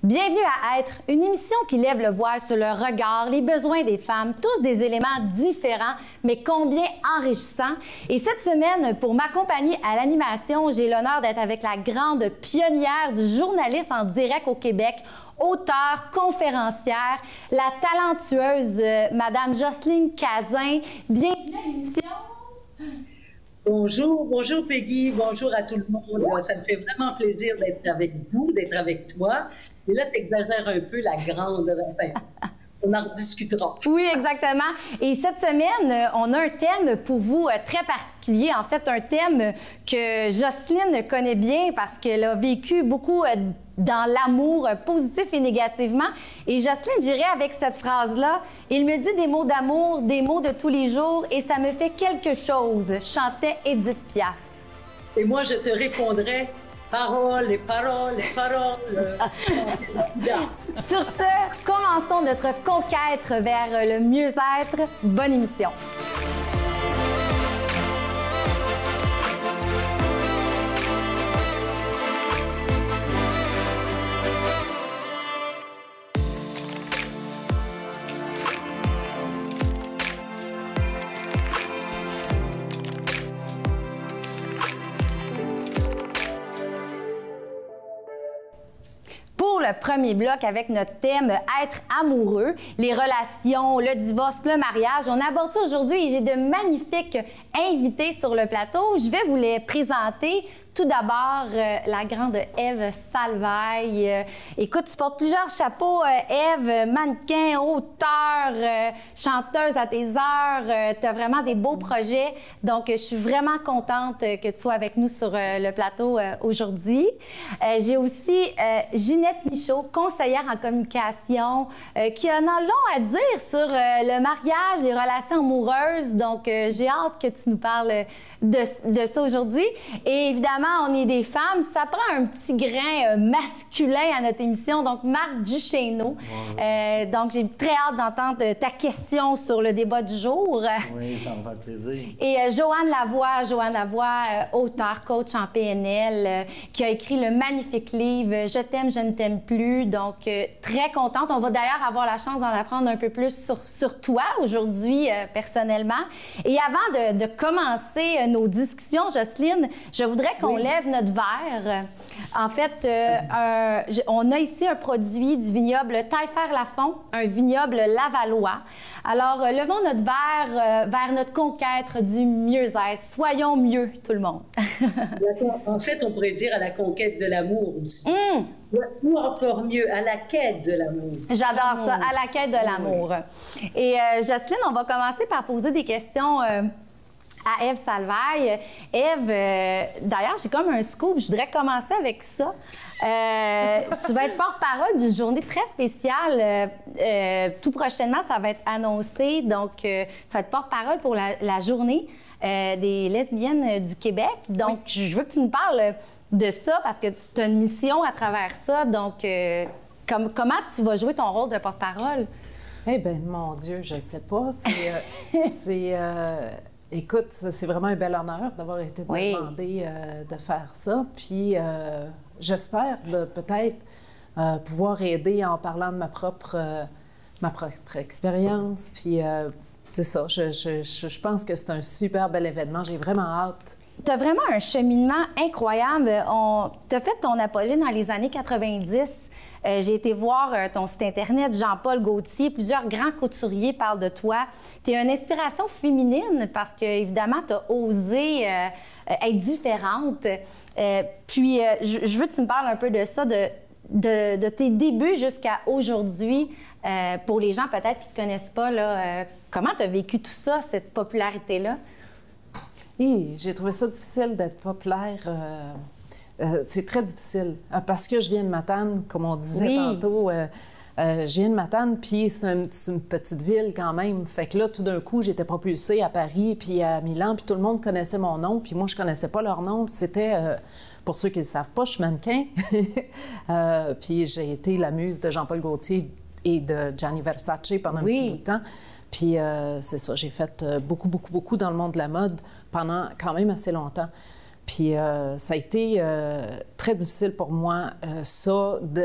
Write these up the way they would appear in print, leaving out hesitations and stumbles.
Bienvenue à Être, une émission qui lève le voile sur le regard, les besoins des femmes, tous des éléments différents, mais combien enrichissants. Et cette semaine, pour m'accompagner à l'animation, j'ai l'honneur d'être avec la grande pionnière du journalisme en direct au Québec, auteure, conférencière, la talentueuse Madame Jocelyne Cazin. Bienvenue à l'émission. Bonjour, bonjour Peggy, bonjour à tout le monde. Ça me fait vraiment plaisir d'être avec vous, d'être avec toi. Et là, tu exagères un peu la grande. Enfin, on en rediscutera. Oui, exactement. Et cette semaine, on a un thème pour vous très particulier. En fait, un thème que Jocelyne connaît bien parce qu'elle a vécu beaucoup dans l'amour, positif et négativement. Et Jocelyne, j'irai avec cette phrase-là. Il me dit des mots d'amour, des mots de tous les jours, et ça me fait quelque chose, chantait Édith Piaf. Et moi, je te répondrai paroles et paroles et paroles. Sur ce, commençons notre conquête vers le mieux-être. Bonne émission. Pour le premier bloc avec notre thème « Être amoureux », les relations, le divorce, le mariage, on aborde ça aujourd'hui et j'ai de magnifiques invités sur le plateau. Je vais vous les présenter. Tout d'abord, la grande Ève Salvaille. Écoute, tu portes plusieurs chapeaux, Ève, mannequin, auteur, chanteuse à tes heures. Tu as vraiment des beaux projets. Donc, je suis vraiment contente que tu sois avec nous sur le plateau aujourd'hui. J'ai aussi Ginette Michaud, conseillère en communication, qui a un long à dire sur le mariage, les relations amoureuses. Donc, j'ai hâte que tu nous parles de ça aujourd'hui. Et évidemment, on est des femmes, ça prend un petit grain masculin à notre émission. Donc, Marc Duchesneau. Donc, j'ai très hâte d'entendre ta question sur le débat du jour. Oui, ça me fait plaisir. Et Joanne Lavoie, auteure, coach en PNL, qui a écrit le magnifique livre « Je t'aime, je ne t'aime plus ». Donc, très contente. On va d'ailleurs avoir la chance d'en apprendre un peu plus sur toi aujourd'hui, personnellement. Et avant de commencer nos discussions, Jocelyne, je voudrais qu'on lève notre verre. En fait, on a ici un produit du vignoble Taillefer-Lafont, un vignoble lavallois. Alors, levons notre verre vers notre conquête du mieux-être. Soyons mieux, tout le monde. En fait, on pourrait dire à la conquête de l'amour aussi. Ou encore mieux, à la quête de l'amour. J'adore ça, à la quête de l'amour. Et Jocelyne, on va commencer par poser des questions à Ève Salvaille. Ève, d'ailleurs, j'ai comme un scoop. Je voudrais commencer avec ça. Tu vas être porte-parole d'une journée très spéciale. Tout prochainement, ça va être annoncé. Donc, tu vas être porte-parole pour la journée des lesbiennes du Québec. Donc, je veux que tu nous parles de ça parce que tu as une mission à travers ça. Donc, comment tu vas jouer ton rôle de porte-parole? Eh bien, mon Dieu, je ne sais pas. Écoute, c'est vraiment un bel honneur d'avoir été demandé de faire ça. Puis j'espère de peut-être pouvoir aider en parlant de ma propre expérience. Puis c'est ça, je pense que c'est un super bel événement. J'ai vraiment hâte. Tu as vraiment un cheminement incroyable. Tu as fait ton apogée dans les années 90. J'ai été voir ton site Internet, Jean-Paul Gaultier. Plusieurs grands couturiers parlent de toi. Tu es une inspiration féminine parce que, évidemment, tu as osé être différente. Puis, je veux que tu me parles un peu de ça, de tes débuts jusqu'à aujourd'hui. Pour les gens, peut-être, qui ne te connaissent pas, là, comment tu as vécu tout ça, cette popularité-là? J'ai trouvé ça difficile d'être populaire. C'est très difficile parce que je viens de Matane, comme on disait tantôt. Je viens de Matane, puis c'est une petite ville quand même. Fait que là, tout d'un coup, j'étais propulsée à Paris puis à Milan, puis tout le monde connaissait mon nom, puis moi, je connaissais pas leur nom. C'était, pour ceux qui ne le savent pas, je suis mannequin. Puis j'ai été la muse de Jean-Paul Gaultier et de Gianni Versace pendant un petit bout de temps. Puis c'est ça, j'ai fait beaucoup dans le monde de la mode pendant quand même assez longtemps. Puis ça a été très difficile pour moi,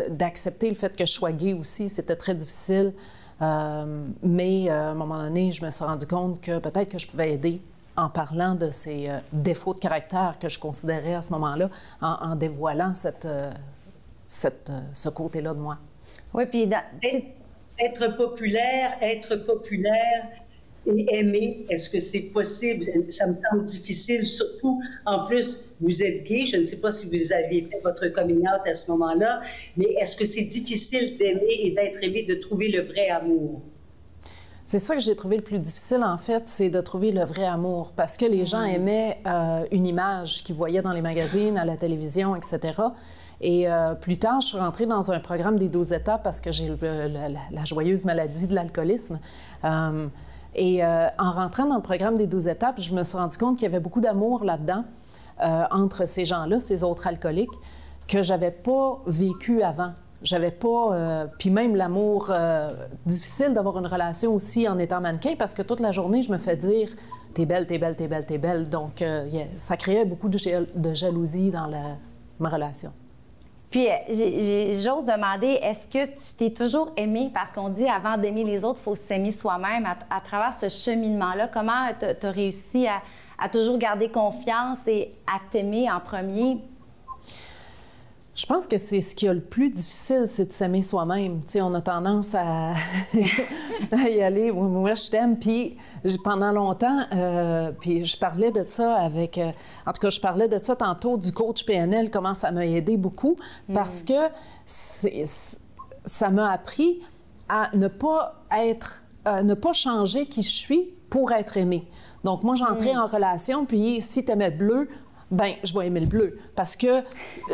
d'accepter le fait que je sois gay aussi. C'était très difficile. Mais à un moment donné, je me suis rendu compte que peut-être que je pouvais aider en parlant de ces défauts de caractère que je considérais à ce moment-là, en dévoilant ce côté-là de moi. Oui, puis être populaire et aimer, est-ce que c'est possible? Ça me semble difficile, surtout, en plus, vous êtes gay, je ne sais pas si vous aviez fait votre coming out à ce moment-là, mais est-ce que c'est difficile d'aimer et d'être aimé, de trouver le vrai amour? C'est ça que j'ai trouvé le plus difficile, en fait, c'est de trouver le vrai amour, parce que les gens aimaient une image qu'ils voyaient dans les magazines, à la télévision, etc. Et plus tard, je suis rentrée dans un programme des 12 étapes parce que j'ai la joyeuse maladie de l'alcoolisme. Et en rentrant dans le programme des 12 étapes, je me suis rendu compte qu'il y avait beaucoup d'amour là-dedans, entre ces gens-là, ces autres alcooliques, que j'avais pas vécu avant. J'avais pas... puis même l'amour, difficile d'avoir une relation aussi en étant mannequin, parce que toute la journée, je me fais dire « t'es belle, t'es belle, t'es belle, t'es belle ». Donc, ça créait beaucoup de jalousie dans ma relation. Puis, j'ose demander, est-ce que tu t'es toujours aimé? Parce qu'on dit, avant d'aimer les autres, il faut s'aimer soi-même. À travers ce cheminement-là, comment tu as réussi à toujours garder confiance et à t'aimer en premier? Je pense que c'est ce qui est le plus difficile, c'est de s'aimer soi-même. Tu sais, on a tendance à y aller. Moi, je t'aime. Puis pendant longtemps, puis je parlais de ça avec... en tout cas, je parlais de ça tantôt, du coach PNL, comment ça m'a aidé beaucoup, parce que ça m'a appris à ne pas changer qui je suis pour être aimée. Donc, moi, j'entrais en relation, puis si t'aimais bleu, ben je vais aimer le bleu, parce que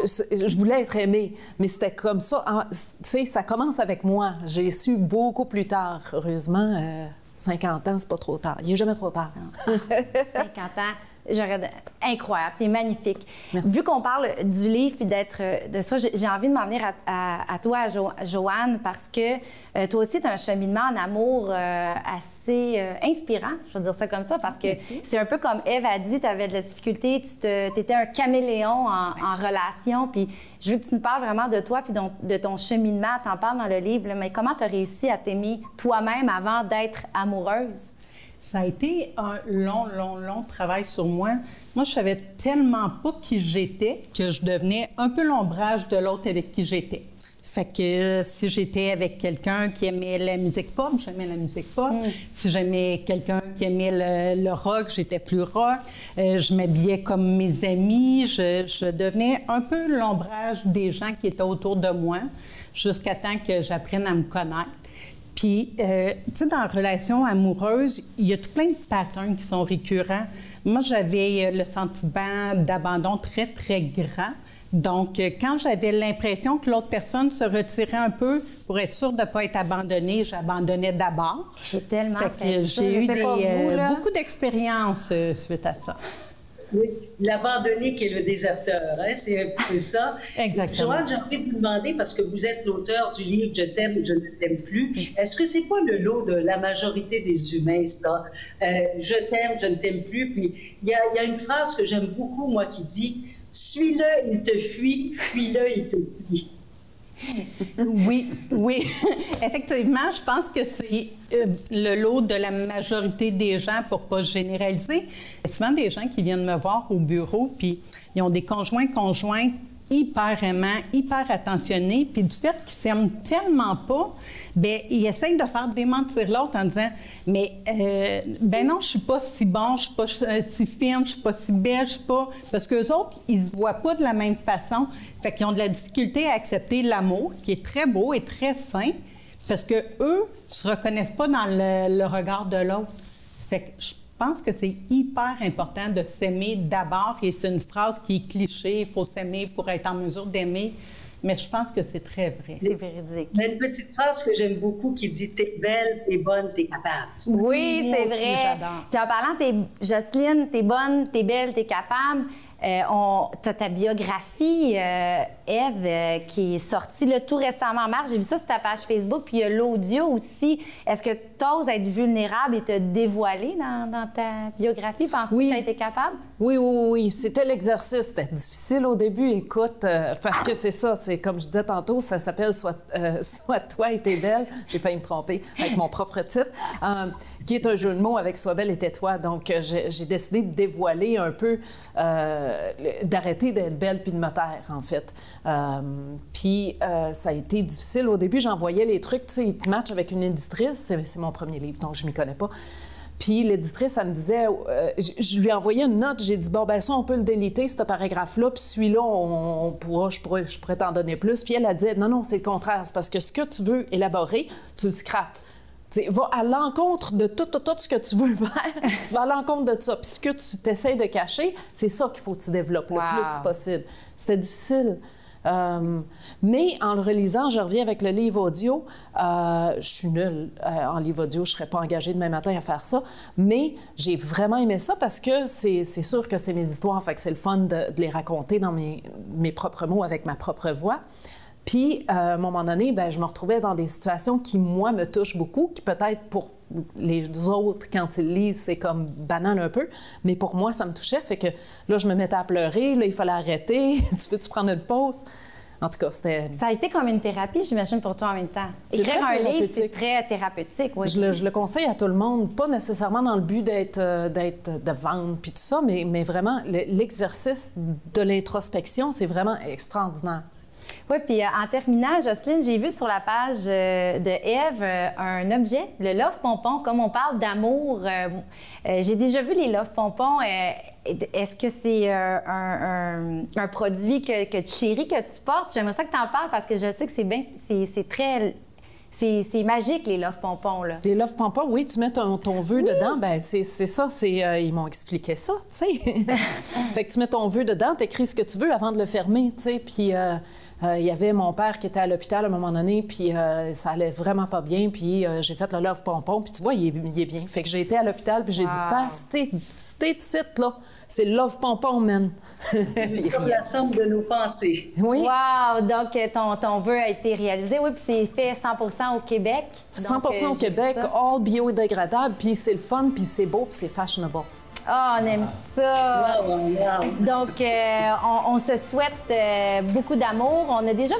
je voulais être aimée. Mais c'était comme ça. Tu sais, ça commence avec moi. J'ai su beaucoup plus tard. Heureusement, 50 ans, c'est pas trop tard. Il n'est jamais trop tard. 50 ans. Incroyable, t'es magnifique. Merci. Vu qu'on parle du livre et de ça, j'ai envie de m'en venir à toi, Joanne, parce que toi aussi, tu as un cheminement en amour assez inspirant, je vais dire ça comme ça, parce que c'est un peu comme Ève a dit, tu avais de la difficulté, tu étais un caméléon en relation, puis je veux que tu nous parles vraiment de toi puis de ton cheminement, tu en parles dans le livre, là, mais comment tu as réussi à t'aimer toi-même avant d'être amoureuse? Ça a été un long travail sur moi. Moi, je savais tellement pas qui j'étais que je devenais un peu l'ombrage de l'autre avec qui j'étais. Fait que si j'étais avec quelqu'un qui aimait la musique pop, j'aimais la musique pop. Si j'aimais quelqu'un qui aimait le rock, j'étais plus rock. Je m'habillais comme mes amis. Je devenais un peu l'ombrage des gens qui étaient autour de moi jusqu'à temps que j'apprenne à me connaître. Puis, tu sais, dans la relation amoureuse, il y a tout plein de patterns qui sont récurrents. Moi, j'avais le sentiment d'abandon très, très grand. Donc, quand j'avais l'impression que l'autre personne se retirait un peu pour être sûre de ne pas être abandonnée, j'abandonnais d'abord. J'ai tellement fait ça. J'ai eu beaucoup d'expériences suite à ça. Oui, l'abandonné qui est le déserteur, hein, c'est un peu ça. Exactement. Joanne, j'ai envie de vous demander, parce que vous êtes l'auteur du livre « Je t'aime ou je ne t'aime plus », est-ce que c'est pas le lot de la majorité des humains, ça? Je t'aime, je ne t'aime plus. Puis il y a une phrase que j'aime beaucoup, moi, qui dit « Suis-le, il te fuit, fuis-le, il te fuit ». Oui. Effectivement, je pense que c'est le lot de la majorité des gens, pour ne pas généraliser. Il y a souvent des gens qui viennent me voir au bureau, puis ils ont des conjointes hyper aimants, hyper attentionnés, puis du fait qu'ils s'aiment tellement pas, bien, ils essayent de faire démentir l'autre en disant « Mais, ben non, je suis pas si bon, je suis pas si fine, je suis pas si belle, je suis pas... » Parce qu'eux autres, ils se voient pas de la même façon. Fait qu'ils ont de la difficulté à accepter l'amour, qui est très beau et très sain, parce qu'eux se reconnaissent pas dans le regard de l'autre. Fait que je pense que c'est hyper important de s'aimer d'abord, et c'est une phrase qui est cliché, il faut s'aimer pour être en mesure d'aimer, mais je pense que c'est très vrai. C'est véridique. Il y a une petite phrase que j'aime beaucoup qui dit « T'es belle, t'es bonne, t'es capable ». Oui, c'est aussi, vrai. j'adore. Puis en parlant, Jocelyne, t'es bonne, t'es belle, t'es capable. Tu as ta biographie, Ève, qui est sortie là, tout récemment en mars. J'ai vu ça sur ta page Facebook, puis il y a l'audio aussi. Est-ce que tu oses être vulnérable et te dévoiler dans ta biographie? Penses-tu que tu as été capable? Oui. C'était l'exercice. C'était difficile au début, écoute, parce que c'est ça, c'est comme je disais tantôt, ça s'appelle Sois toi et t'es belle. J'ai failli me tromper avec mon propre titre. Qui est un jeu de mots avec Sois belle et tais-toi. Donc, j'ai décidé de dévoiler un peu, d'arrêter d'être belle puis de me taire, en fait. Puis, ça a été difficile. Au début, j'envoyais les trucs, tu sais, It Match avec une éditrice. C'est mon premier livre, donc je m'y connais pas. Puis l'éditrice, elle me disait, je lui ai envoyé une note, j'ai dit, bon, ben ça, on peut le déliter, ce paragraphe-là, puis celui-là, je pourrais t'en donner plus. Puis elle a dit, non, c'est le contraire, c'est parce que ce que tu veux élaborer, tu le scrapes. T'sais, va à l'encontre de tout ce que tu veux faire. Tu vas à l'encontre de ça. Puis ce que tu t'essayes de cacher, c'est ça qu'il faut que tu développes le plus possible. C'était difficile. Mais en le relisant, je reviens avec le livre audio. Je suis nulle en livre audio. Je ne serais pas engagée demain matin à faire ça. Mais j'ai vraiment aimé ça parce que c'est sûr que c'est mes histoires. Fait que c'est le fun de les raconter dans mes propres mots avec ma propre voix. Puis, à un moment donné, ben, je me retrouvais dans des situations qui, moi, me touchent beaucoup, qui peut-être pour les autres, quand ils lisent, c'est comme banal un peu, mais pour moi, ça me touchait. Fait que là, je me mettais à pleurer, là, il fallait arrêter. Tu veux-tu prendre une pause? En tout cas, c'était... Ça a été comme une thérapie, j'imagine, pour toi en même temps. Écrire un livre, c'est très thérapeutique. Oui. Je le conseille à tout le monde, pas nécessairement dans le but de vendre puis tout ça, mais vraiment, l'exercice de l'introspection, c'est vraiment extraordinaire. Oui, puis en terminant, Jocelyne, j'ai vu sur la page de Ève un objet, le Love Pompon. Comme on parle d'amour, j'ai déjà vu les Love Pompons. Est-ce que c'est un produit que tu chéris, que tu portes? J'aimerais ça que tu en parles parce que je sais que c'est très... C'est magique, les Love Pompons, là. Les Love Pompons, oui, tu mets ton vœu dedans, ben c'est ça, ils m'ont expliqué ça, tu sais. Fait que tu mets ton vœu dedans, t'écris ce que tu veux avant de le fermer, tu sais, puis... il y avait mon père qui était à l'hôpital à un moment donné, puis ça allait vraiment pas bien, puis j'ai fait le Love Pompon, puis tu vois, il est bien. Fait que j'ai été à l'hôpital, puis j'ai dit, pas, c'était titre, là. C'est Love Pompon, man. Comme la somme de nos pensées. Oui. Wow! Donc, ton vœu a été réalisé. Oui, puis c'est fait 100% au Québec. 100% au Québec, all biodégradable, puis c'est le fun, puis c'est beau, puis c'est fashionable. Ah, on aime ça! Wow. Donc, on se souhaite beaucoup d'amour. On a déjà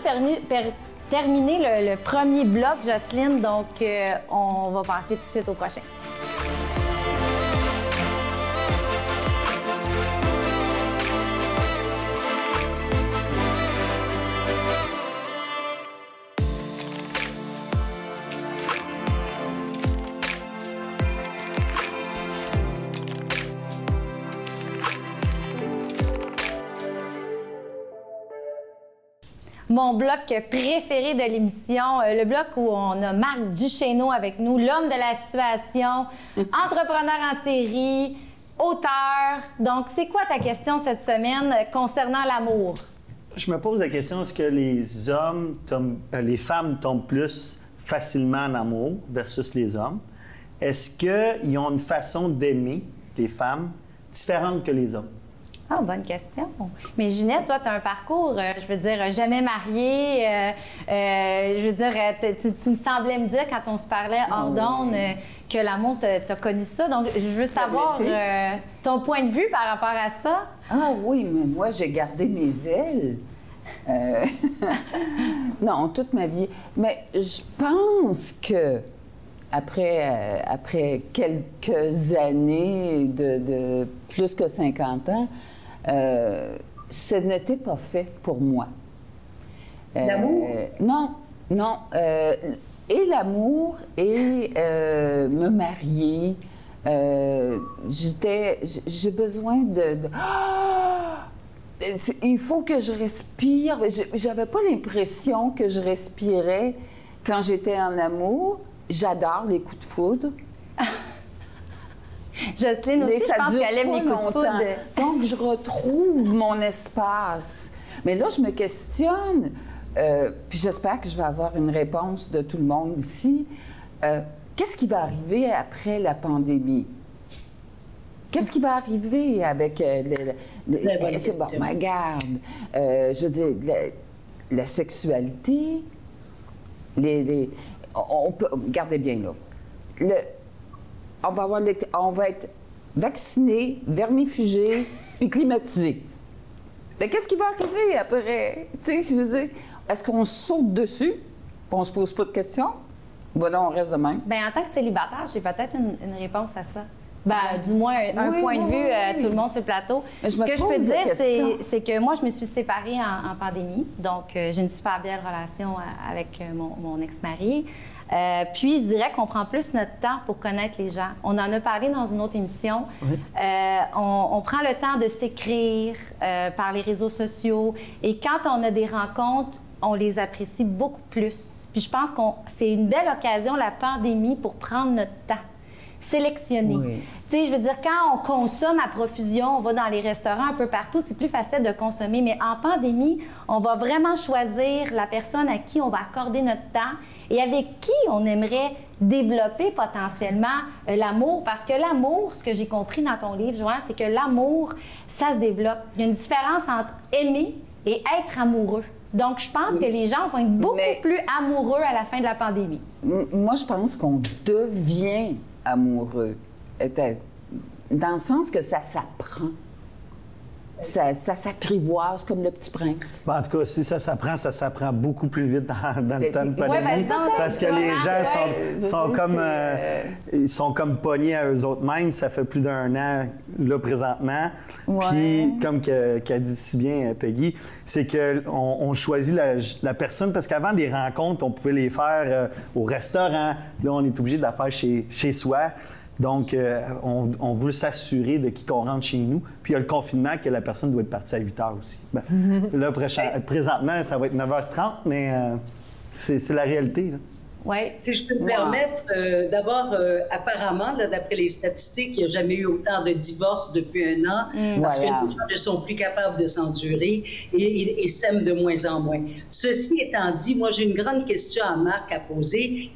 terminé le premier bloc, Jocelyne, donc on va passer tout de suite au prochain. Mon bloc préféré de l'émission, le bloc où on a Marc Duchesneau avec nous, l'homme de la situation, entrepreneur en série, auteur. Donc, c'est quoi ta question cette semaine concernant l'amour? Je me pose la question, est-ce que les femmes tombent plus facilement en amour versus les hommes? Est-ce qu'ils ont une façon d'aimer, les femmes, différente que les hommes? Ah, bonne question. Mais Ginette, toi, tu as un parcours, je veux dire, jamais mariée. Je veux dire, tu me semblais me dire quand on se parlait hors d'onde que l'amour, tu as connu ça. Donc, je veux savoir ton point de vue par rapport à ça. Ah oui, mais moi, j'ai gardé mes ailes. Non, toute ma vie. Mais je pense que après quelques années de plus que 50 ans, ce n'était pas fait pour moi. L'amour? Non. Et l'amour et me marier. J'ai besoin de... Il faut que je respire. J'avais pas l'impression que je respirais quand j'étais en amour. J'adore les coups de foudre. Jocelyne aussi, je pense qu'elle aime les coups de foudre. Donc, je retrouve mon espace. Mais là, je me questionne, puis j'espère que je vais avoir une réponse de tout le monde ici. Qu'est-ce qui va arriver après la pandémie? Qu'est-ce qui va arriver avec c'est bon, regarde, je veux dire, la sexualité, on peut, regardez bien là, on va être vacciné, vermifugé, puis climatisé. Mais qu'est-ce qui va arriver après? Tu sais, je veux dire, est-ce qu'on saute dessus, on se pose pas de questions, ou ben on reste de même? Bien, en tant que célibataire, j'ai peut-être une réponse à ça. Ben, du moins, un point de vue, tout le monde sur le plateau. Ce que je peux dire, c'est que moi, je me suis séparée en pandémie. Donc, j'ai une super belle relation avec mon ex-mari. Puis, je dirais qu'on prend plus notre temps pour connaître les gens. On en a parlé dans une autre émission. Oui. On prend le temps de s'écrire par les réseaux sociaux. Et quand on a des rencontres, on les apprécie beaucoup plus. Puis, je pense que c'est une belle occasion, la pandémie, pour prendre notre temps. Sélectionner. Oui. Tu sais, je veux dire, quand on consomme à profusion, on va dans les restaurants un peu partout, c'est plus facile de consommer. Mais en pandémie, on va vraiment choisir la personne à qui on va accorder notre temps et avec qui on aimerait développer potentiellement l'amour. Parce que l'amour, ce que j'ai compris dans ton livre, Joanne, c'est que l'amour, ça se développe. Il y a une différence entre aimer et être amoureux. Donc, je pense que les gens vont être beaucoup plus amoureux à la fin de la pandémie. Moi, je pense qu'on devient amoureux. Dans le sens que ça s'apprend. Ça s'apprivoise comme le Petit Prince. En tout cas, si ça s'apprend beaucoup plus vite dans le temps de pandémie. Parce que les gens sont comme pognés à eux-mêmes. Ça fait plus d'1 an, là, présentement. Ouais. Puis, comme qu'a dit si bien Peggy, c'est qu'on choisit la personne, parce qu'avant des rencontres, on pouvait les faire au restaurant. Là, on est obligé de la faire chez soi. Donc, on veut s'assurer de qui qu'on rentre chez nous. Puis, il y a le confinement que la personne doit être partie à 8 h aussi. Ben, là, présentement, ça va être 9h30, mais c'est la réalité. Oui. Si je peux me permettre, d'abord, apparemment, d'après les statistiques, il n'y a jamais eu autant de divorces depuis 1 an parce que les gens ne sont plus capables de s'endurer et s'aiment de moins en moins. Ceci étant dit, moi, j'ai une grande question à Marc à poser.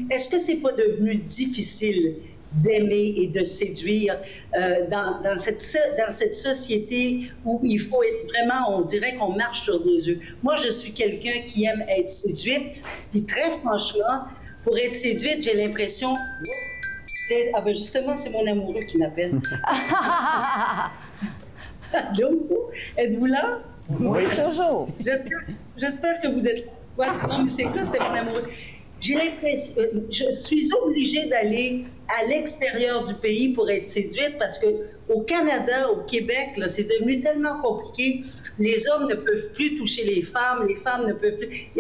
Est-ce que c'est pas devenu difficile d'aimer et de séduire dans cette société où il faut être vraiment, on dirait qu'on marche sur des œufs. Moi, je suis quelqu'un qui aime être séduite, puis très franchement, pour être séduite, j'ai l'impression... Ah ben justement, c'est mon amoureux qui m'appelle. Allô? Êtes-vous là? Oui, toujours. J'espère que vous êtes là. Ouais, non, mais c'est quoi, c'est mon amoureux. J'ai l'impression, je suis obligée d'aller à l'extérieur du pays pour être séduite parce qu'au Canada, au Québec, c'est devenu tellement compliqué. Les hommes ne peuvent plus toucher les femmes ne peuvent plus.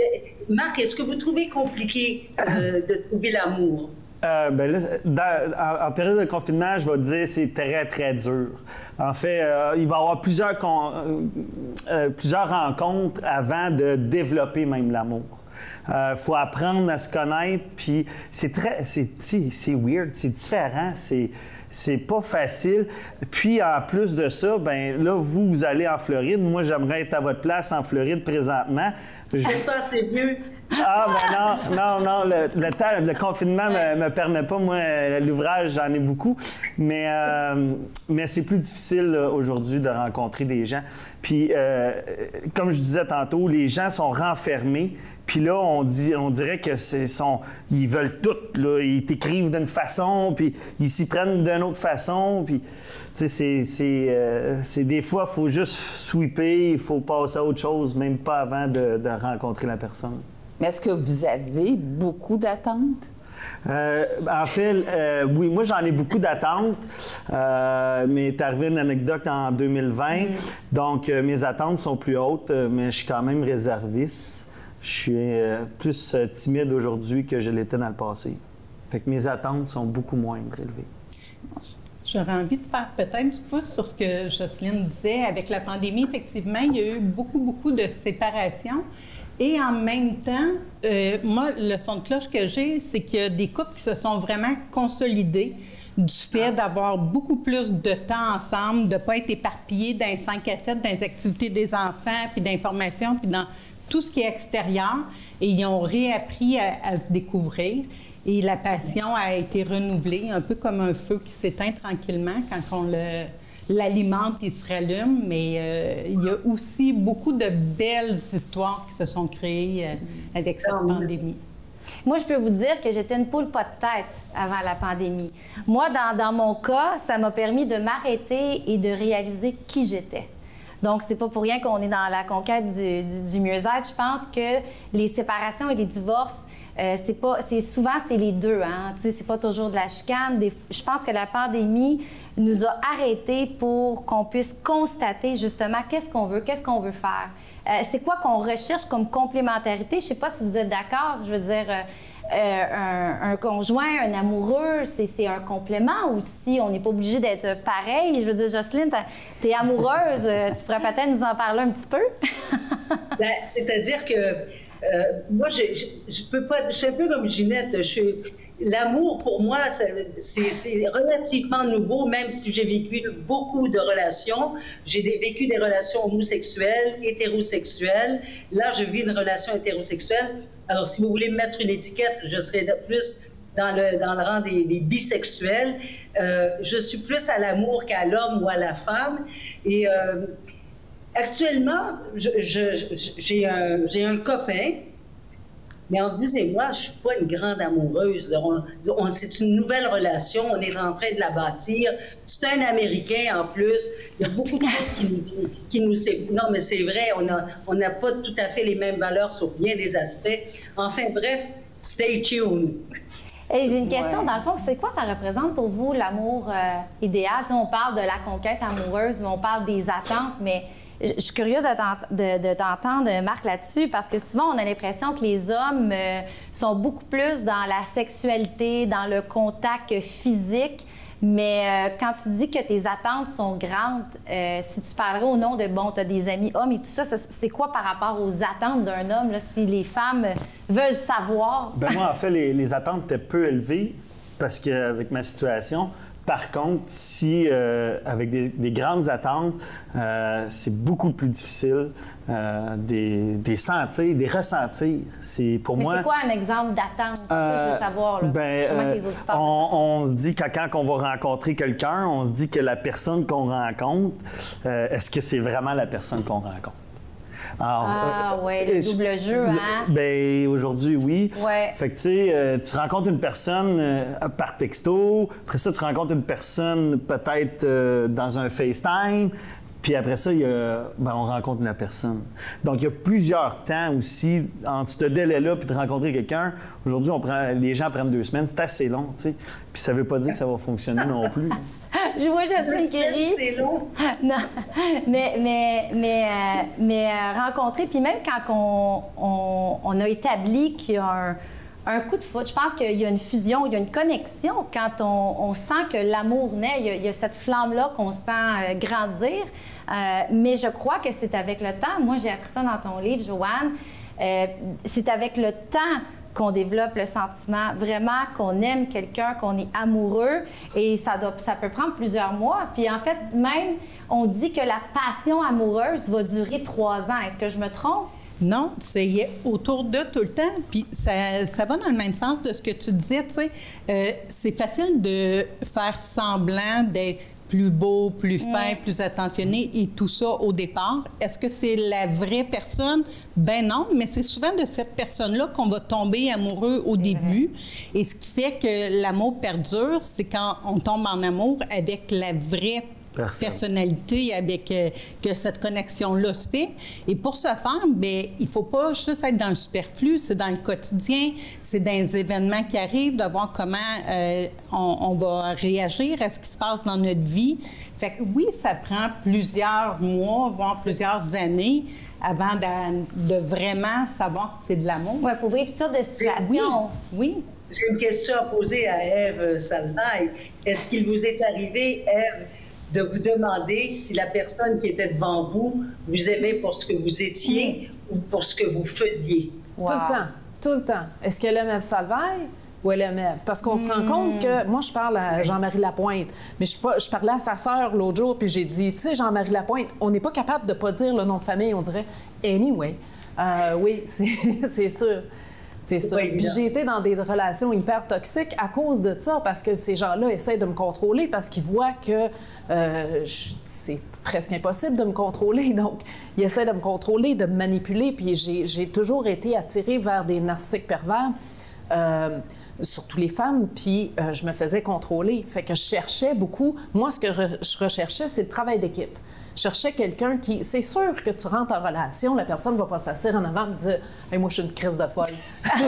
Marc, est-ce que vous trouvez compliqué de trouver l'amour? Ben là, en période de confinement, je vais te dire, c'est très, très dur. En fait, il va y avoir plusieurs rencontres avant de développer même l'amour. Faut apprendre à se connaître, puis c'est weird, c'est différent, c'est pas facile. Puis en plus de ça, ben là, vous allez en Floride. Moi, j'aimerais être à votre place en Floride présentement. Je pense c'est mieux. Ah, ben non, le confinement me permet pas. Moi, l'ouvrage, j'en ai beaucoup. Mais c'est plus difficile aujourd'hui de rencontrer des gens. Puis, comme je disais tantôt, les gens sont renfermés. Puis là, on dirait que ils veulent tout. Là. Ils t'écrivent d'une façon, puis ils s'y prennent d'une autre façon. Puis, tu sais, c'est des fois, il faut juste sweeper, il faut passer à autre chose, même pas avant de rencontrer la personne. Mais est-ce que vous avez beaucoup d'attentes? En fait, oui, moi j'en ai beaucoup d'attentes, mais est arrivé une anecdote en 2020, donc mes attentes sont plus hautes, mais je suis quand même réserviste. Je suis plus timide aujourd'hui que je l'étais dans le passé. Fait que mes attentes sont beaucoup moins élevées. J'aurais envie de faire peut-être du pouce sur ce que Jocelyne disait. Avec la pandémie, effectivement, il y a eu beaucoup de séparations. Et en même temps, moi, le son de cloche que j'ai, c'est qu'il y a des couples qui se sont vraiment consolidés du fait d'avoir beaucoup plus de temps ensemble, de ne pas être éparpillés dans les 5 à 7, dans les activités des enfants, puis d'informations, puis dans tout ce qui est extérieur. Et ils ont réappris à se découvrir. Et la passion a été renouvelée, un peu comme un feu qui s'éteint tranquillement quand on l'alimente, il se rallume. Mais il y a aussi beaucoup de belles histoires qui se sont créées avec cette pandémie. Moi, je peux vous dire que j'étais une poule pas de tête avant la pandémie. Moi, dans mon cas, ça m'a permis de m'arrêter et de réaliser qui j'étais. Donc, c'est pas pour rien qu'on est dans la conquête du mieux-être. Je pense que les séparations et les divorces, souvent les deux, hein. Tu sais, c'est pas toujours de la chicane. Je pense que la pandémie nous a arrêtés pour qu'on puisse constater justement qu'est-ce qu'on veut faire. C'est quoi qu'on recherche comme complémentarité? Je sais pas si vous êtes d'accord. Je veux dire, un conjoint, un amoureux, c'est un complément aussi. On n'est pas obligé d'être pareil. Je veux dire, Jocelyne, tu es amoureuse. Tu pourrais peut-être nous en parler un petit peu? C'est-à-dire que moi, je peux pas. Je suis un peu comme Ginette. L'amour, pour moi, c'est relativement nouveau, même si j'ai vécu beaucoup de relations. J'ai vécu des relations homosexuelles, hétérosexuelles. Là, je vis une relation hétérosexuelle. Alors, si vous voulez me mettre une étiquette, je serais plus dans le rang des bisexuels. Je suis plus à l'amour qu'à l'homme ou à la femme. Et actuellement, j'ai un copain. Mais entre vous et moi, je ne suis pas une grande amoureuse. C'est une nouvelle relation, on est en train de la bâtir. C'est un Américain en plus. Il y a beaucoup de choses qui nous séparent. Non, mais c'est vrai, on n'a pas tout à fait les mêmes valeurs sur bien des aspects. Enfin, bref, stay tuned. Et j'ai une question, dans le fond, c'est quoi ça représente pour vous l'amour idéal? On parle de la conquête amoureuse, on parle des attentes, mais je suis curieuse de t'entendre, Marc, là-dessus, parce que souvent, on a l'impression que les hommes sont beaucoup plus dans la sexualité, dans le contact physique. Mais quand tu dis que tes attentes sont grandes, si tu parlerais au nom de, tu as des amis hommes et tout ça, c'est quoi par rapport aux attentes d'un homme, là, si les femmes veulent savoir? Ben moi, en fait, les attentes étaient peu élevées parce qu'avec ma situation... Par contre, si avec des grandes attentes, c'est beaucoup plus difficile des sentir, des ressentir. C'est pour moi. C'est quoi un exemple d'attente? C'est ça que je veux savoir. Là. Que les auditeurs on se dit que quand on va rencontrer quelqu'un, on se dit que la personne qu'on rencontre, est-ce que c'est vraiment la personne qu'on rencontre? Alors, oui, le double jeu, hein? Bien, aujourd'hui, oui. Ouais. Fait que, tu sais, tu rencontres une personne par texto, après ça, tu rencontres une personne peut-être dans un FaceTime, puis après ça, on rencontre la personne. Donc, il y a plusieurs temps aussi, entre ce délai-là puis de rencontrer quelqu'un. Aujourd'hui, les gens prennent 2 semaines, c'est assez long, tu sais. Puis ça veut pas dire que ça va fonctionner non plus. Je vois Jocelyne qui rit. C'est long. Non, mais rencontrer, puis même quand on a établi qu'il y a un coup de foudre, je pense qu'il y a une fusion, il y a une connexion quand on sent que l'amour naît, il y a cette flamme-là qu'on sent grandir. Mais je crois que c'est avec le temps. Moi, j'ai appris ça dans ton livre, Joanne. C'est avec le temps qu'on développe le sentiment, vraiment qu'on aime quelqu'un, qu'on est amoureux, et ça peut prendre plusieurs mois. Puis en fait, même, on dit que la passion amoureuse va durer 3 ans. Est-ce que je me trompe? Non, c'est autour de tout le temps. Puis ça va dans le même sens de ce que tu disais, tu sais. C'est facile de faire semblant d'être plus beau, plus fin, plus attentionné et tout ça au départ. Est-ce que c'est la vraie personne? Ben non, mais c'est souvent de cette personne-là qu'on va tomber amoureux au début. Et ce qui fait que l'amour perdure, c'est quand on tombe en amour avec la vraie personnalité, avec que cette connexion-là se fait. Et pour ce faire, bien, il ne faut pas juste être dans le superflu, c'est dans le quotidien, c'est dans les événements qui arrivent, de voir comment on va réagir à ce qui se passe dans notre vie. Fait que oui, ça prend plusieurs mois, voire plusieurs années avant de vraiment savoir si c'est de l'amour. Oui, il faut vivre toutes sortes de situations. Oui. J'ai une question à poser à Ève Salvaille. Est-ce qu'il vous est arrivé, Ève, de vous demander si la personne qui était devant vous vous aimait pour ce que vous étiez ou pour ce que vous faisiez? Wow. Tout le temps. Est-ce qu'elle aime Ève Salvaille ou elle aime Ève? Parce qu'on se rend compte que... Moi, je parle à Jean-Marie Lapointe, mais je parlais à sa sœur l'autre jour, puis j'ai dit, tu sais, Jean-Marie Lapointe, on n'est pas capable de ne pas dire le nom de famille, on dirait « anyway ». Oui, c'est sûr. C'est ça. pas Puis évident. j'ai été dans des relations hyper toxiques à cause de ça, parce que ces gens-là essaient de me contrôler parce qu'ils voient que c'est presque impossible de me contrôler. Donc, ils essaient de me contrôler, de me manipuler. Puis j'ai toujours été attirée vers des narcissiques pervers, surtout les femmes, puis je me faisais contrôler. Fait que je cherchais beaucoup. Moi, ce que je recherchais, c'est le travail d'équipe. Je cherchais quelqu'un qui... C'est sûr que tu rentres en relation, la personne ne va pas s'asseoir en avant et me dire « Hey, moi, je suis une crise de folle. » Tu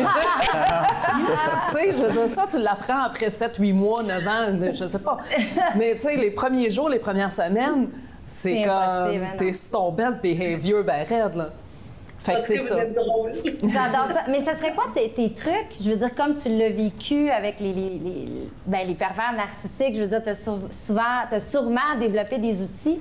sais, je veux dire, ça, tu l'apprends après 7, 8 mois, 9 ans, je sais pas. Mais tu sais, les premiers jours, les premières semaines, c'est comme... T'es sur ton best behavior, ben raide, là. Fait que c'est ça. Vous êtes drôle. J'adore ça. Mais ce serait quoi tes trucs? Je veux dire, comme tu l'as vécu avec les pervers narcissiques, je veux dire, tu as sûrement développé des outils.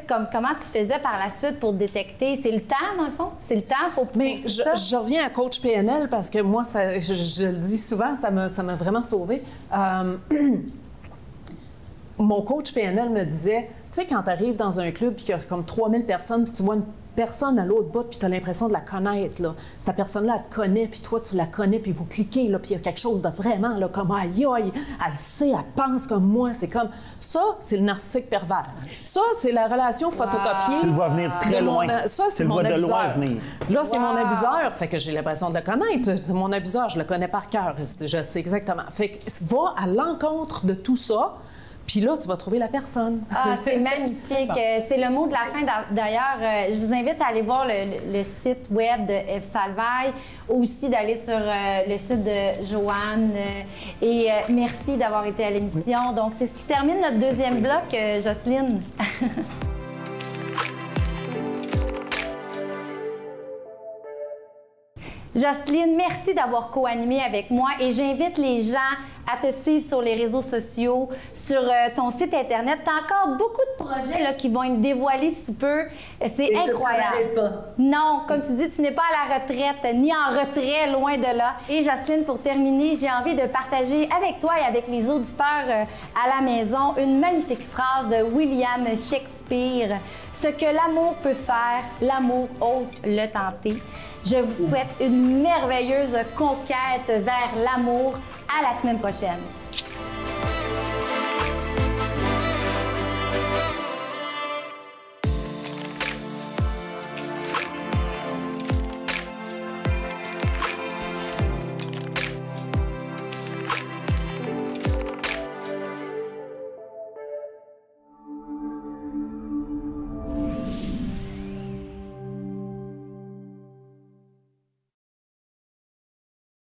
Comment tu faisais par la suite pour détecter? C'est le temps, dans le fond? C'est le temps pour... Mais je reviens à coach PNL parce que moi, je le dis souvent, ça m'a vraiment sauvée. Mon coach PNL me disait, tu sais, quand tu arrives dans un club puis qu'il y a comme 3000 personnes, puis tu vois une personne à l'autre bout, puis tu as l'impression de la connaître, là. Cette personne-là, elle te connaît, puis toi, tu la connais, puis vous cliquez, là, puis il y a quelque chose de vraiment, là, comme aïe, aïe, elle sait, elle pense comme moi. C'est comme ça, c'est le narcissique pervers. Ça, c'est la relation photocopiée. Tu le vois venir très loin. Ça, c'est tu le mon vois de loin abuseur. venir. Là, c'est mon abuseur, fait que j'ai l'impression de le connaître. Je dis, mon abuseur, je le connais par cœur, je sais exactement. Fait que va à l'encontre de tout ça. Puis là, tu vas trouver la personne. Ah, c'est magnifique. C'est le mot de la fin. D'ailleurs, je vous invite à aller voir le site web de Eve Salvaille, aussi d'aller sur le site de Joanne. Et merci d'avoir été à l'émission. Donc, c'est ce qui termine notre deuxième bloc, Jocelyne. Jocelyne, merci d'avoir co-animé avec moi et j'invite les gens à te suivre sur les réseaux sociaux, sur ton site Internet. Tu as encore beaucoup de projets là, qui vont être dévoilés sous peu. C'est incroyable. Pas. Non, comme tu dis, tu n'es pas à la retraite, ni en retrait, loin de là. Et Jocelyne, pour terminer, j'ai envie de partager avec toi et avec les auditeurs à la maison une magnifique phrase de William Shakespeare. « Ce que l'amour peut faire, l'amour ose le tenter. » Je vous souhaite une merveilleuse conquête vers l'amour. À la semaine prochaine.